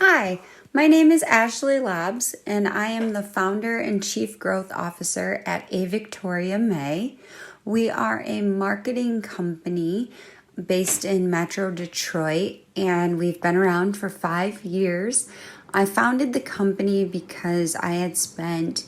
Hi, my name is Ashley Labs, and I am the founder and chief growth officer at A Victoria May. We are a marketing company based in Metro Detroit, and we've been around for 5 years. I founded the company because I had spent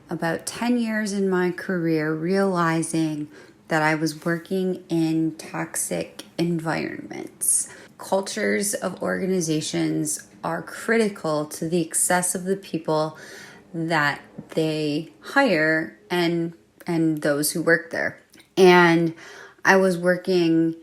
about 10 years in my career realizing that I was working in toxic environments. Cultures of organizations are critical to the success of the people that they hire and those who work there. And I was working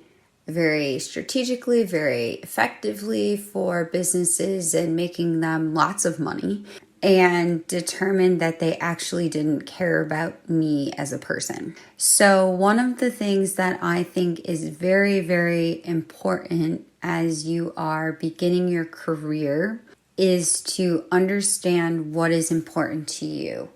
very strategically, very effectively for businesses and making them lots of money, and determined that they actually didn't care about me as a person. So one of the things that I think is very, very important as you are beginning your career is to understand what is important to you.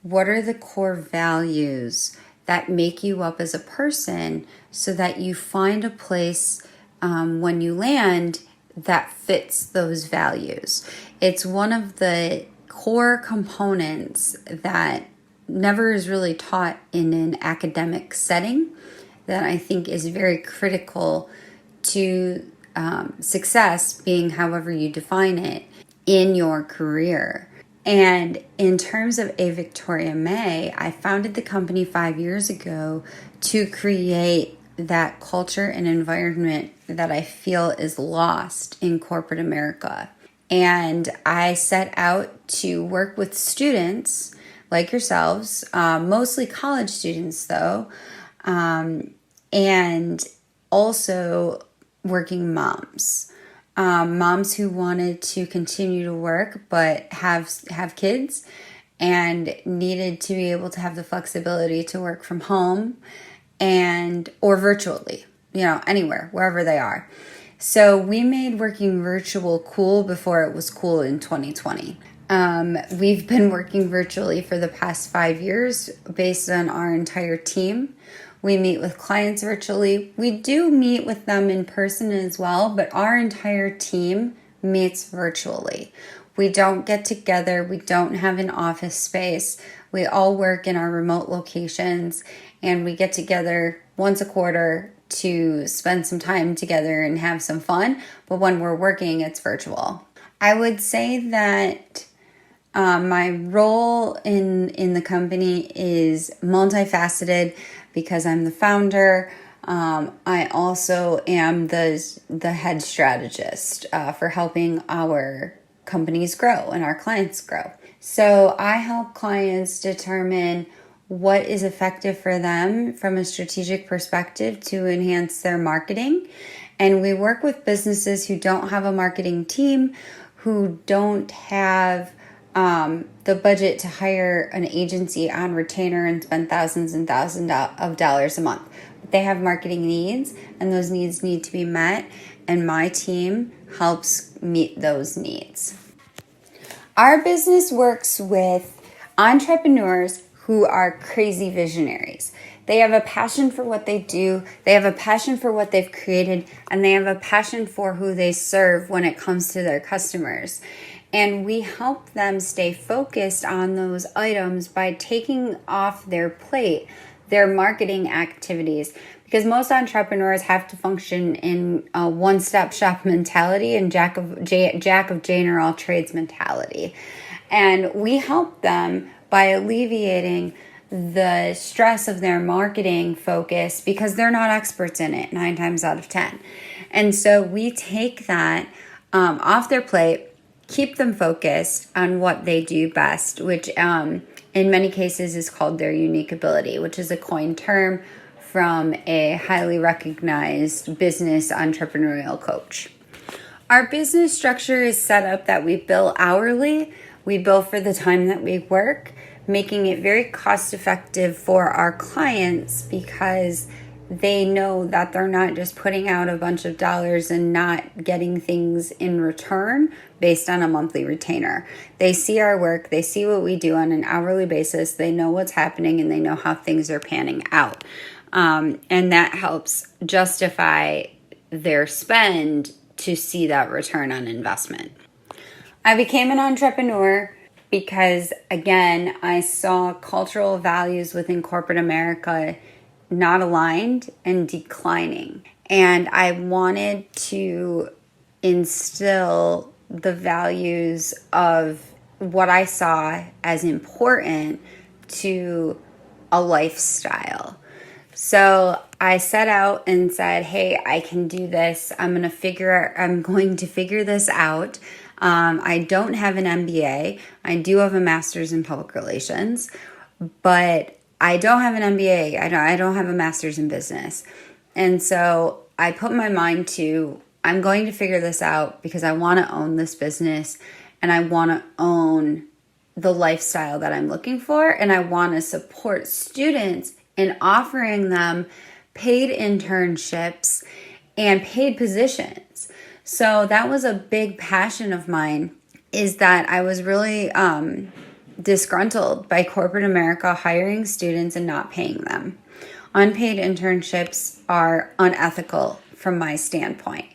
What are the core values that make you up as a person so that you find a place when you land that fits those values. It's one of the core components that never is really taught in an academic setting that I think is very critical to success, being however you define it, in your career. And in terms of A Victoria May, I founded the company 5 years ago to create that culture and environment that I feel is lost in corporate America. And I set out to work with students like yourselves, mostly college students though, and also working moms. Moms who wanted to continue to work but have kids and needed to be able to have the flexibility to work from home or virtually, anywhere, wherever they are. So we made working virtual cool before it was cool in 2020. We've been working virtually for the past 5 years based on our entire team. We meet with clients virtually. We do meet with them in person as well, but our entire team meets virtually. We don't get together. We don't have an office space. We all work in our remote locations, and we get together once a quarter to spend some time together and have some fun. But when we're working, it's virtual. I would say that my role in the company is multifaceted because I'm the founder. I also am the head strategist for helping our companies grow and our clients grow. So I help clients determine what is effective for them from a strategic perspective to enhance their marketing. And we work with businesses who don't have a marketing team, who don't have the budget to hire an agency on retainer and spend thousands and thousands of dollars a month. But they have marketing needs, and those needs need to be met, and my team helps meet those needs. Our business works with entrepreneurs who are crazy visionaries. They have a passion for what they do, they have a passion for what they've created, and they have a passion for who they serve when it comes to their customers. And we help them stay focused on those items by taking off their plate their marketing activities, because most entrepreneurs have to function in a one-stop shop mentality and jack of Jane or all trades mentality. And we help them by alleviating the stress of their marketing focus because they're not experts in it 9 times out of 10. And so we take that off their plate, keep them focused on what they do best, which in many cases is called their unique ability, which is a coined term from a highly recognized business entrepreneurial coach. Our business structure is set up that we bill hourly. We bill for the time that we work, making it very cost effective for our clients because they know that they're not just putting out a bunch of dollars and not getting things in return based on a monthly retainer. They see our work, they see what we do on an hourly basis, they know what's happening, and they know how things are panning out. And that helps justify their spend to see that return on investment. I became an entrepreneur because, again, I saw cultural values within corporate America not aligned and declining. And I wanted to instill the values of what I saw as important to a lifestyle. So I set out and said, hey, I can do this. I'm going to figure this out. I don't have an MBA. I do have a master's in public relations, but I don't have an MBA. I don't have a master's in business. And so I put my mind to, I'm going to figure this out because I want to own this business and I want to own the lifestyle that I'm looking for. And I want to support students in offering them paid internships and paid positions. So that was a big passion of mine, is that I was really disgruntled by corporate America hiring students and not paying them. Unpaid internships are unethical from my standpoint.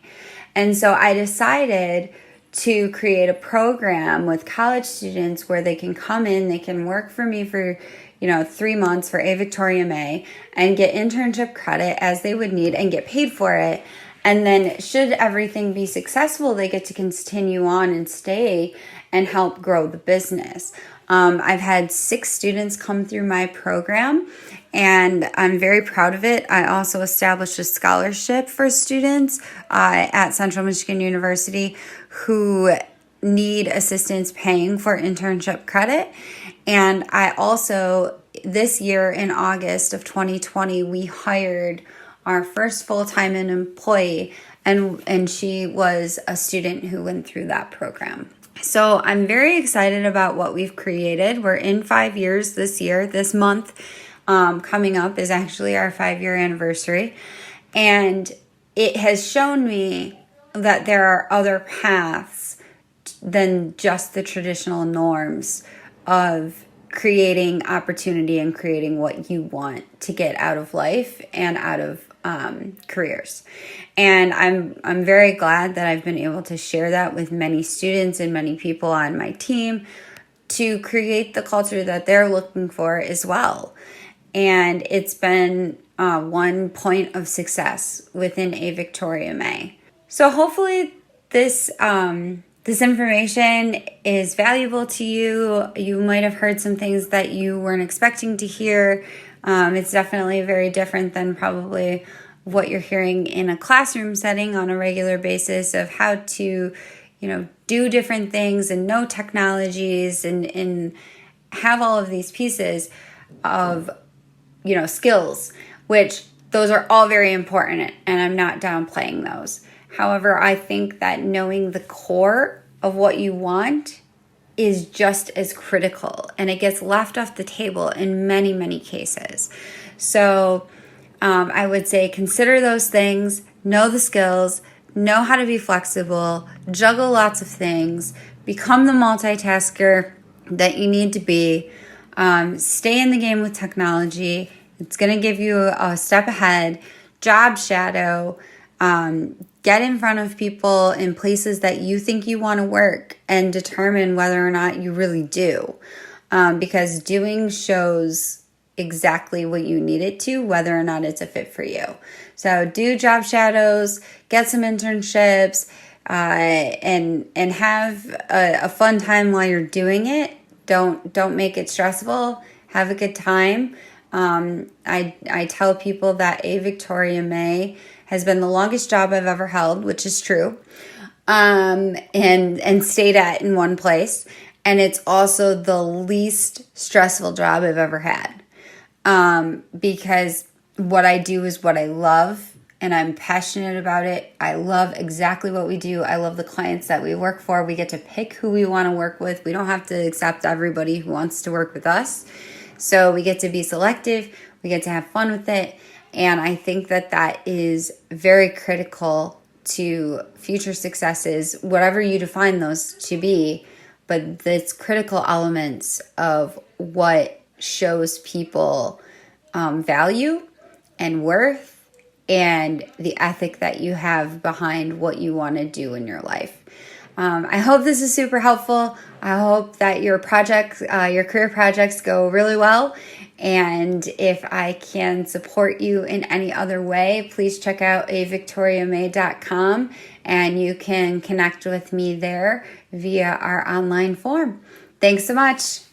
And so I decided to create a program with college students where they can come in, they can work for me for 3 months for a Victoria May and get internship credit as they would need and get paid for it. And then should everything be successful, they get to continue on and stay and help grow the business. I've had 6 students come through my program and I'm very proud of it. I also established a scholarship for students at Central Michigan University who need assistance paying for internship credit. And I also, this year in August of 2020, we hired our first full-time employee, and she was a student who went through that program. So I'm very excited about what we've created. We're in 5 years this year. This month coming up is actually our 5-year anniversary. And it has shown me that there are other paths than just the traditional norms of creating opportunity and creating what you want to get out of life and out of careers. And I'm very glad that I've been able to share that with many students and many people on my team to create the culture that they're looking for as well. And it's been one point of success within a Victoria May. So hopefully this information is valuable to you. You might have heard some things that you weren't expecting to hear. It's definitely very different than probably what you're hearing in a classroom setting on a regular basis of how to, do different things and know technologies and have all of these pieces of, skills, which those are all very important and I'm not downplaying those. However, I think that knowing the core of what you want is just as critical, and it gets left off the table in many, many cases. So I would say consider those things, know the skills, know how to be flexible, juggle lots of things, become the multitasker that you need to be, stay in the game with technology. It's going to give you a step ahead, job shadow, get in front of people in places that you think you want to work and determine whether or not you really do. Because doing shows exactly what you need it to, whether or not it's a fit for you. So do job shadows, get some internships, and have a fun time while you're doing it. Don't make it stressful. Have a good time. I tell people that a Victoria May has been the longest job I've ever held, which is true, and stayed at in one place. And it's also the least stressful job I've ever had, because what I do is what I love, and I'm passionate about it. I love exactly what we do. I love the clients that we work for. We get to pick who we want to work with. We don't have to accept everybody who wants to work with us. So we get to be selective. We get to have fun with it. And I think that that is very critical to future successes, whatever you define those to be. But it's critical elements of what shows people value and worth and the ethic that you have behind what you want to do in your life. I hope this is super helpful. I hope that your projects, your career projects go really well. And if I can support you in any other way, please check out avictoriamay.com and you can connect with me there via our online form. Thanks so much.